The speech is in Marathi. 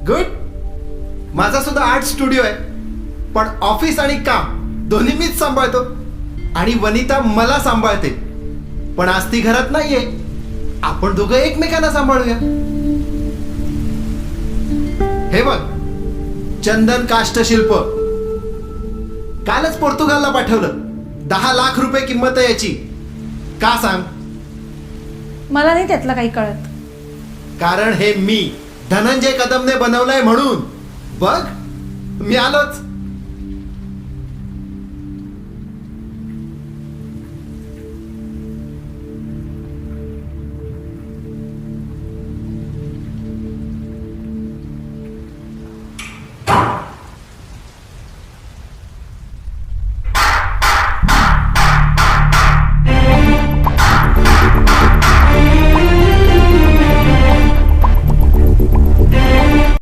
गुड. माझा सुद्धा आर्ट स्टुडिओ आहे, पण ऑफिस आणि काम दोन्ही मीच सांभाळतो. आणि वनिता मला सांभाळते, पण आज ती घरात नाहीये. आपण दोघं एकमेकांना सांभाळूया. हे बघ, चंदन काष्टशिल्प कालच पोर्तुगालला पाठवलं. 10 लाख रुपये किंमत आहे याची. का सांग? मला नाही त्यातलं काही कळत. कारण हे मी धनंजय कदमने बनवलंय म्हणून. बघ, मी आलोच.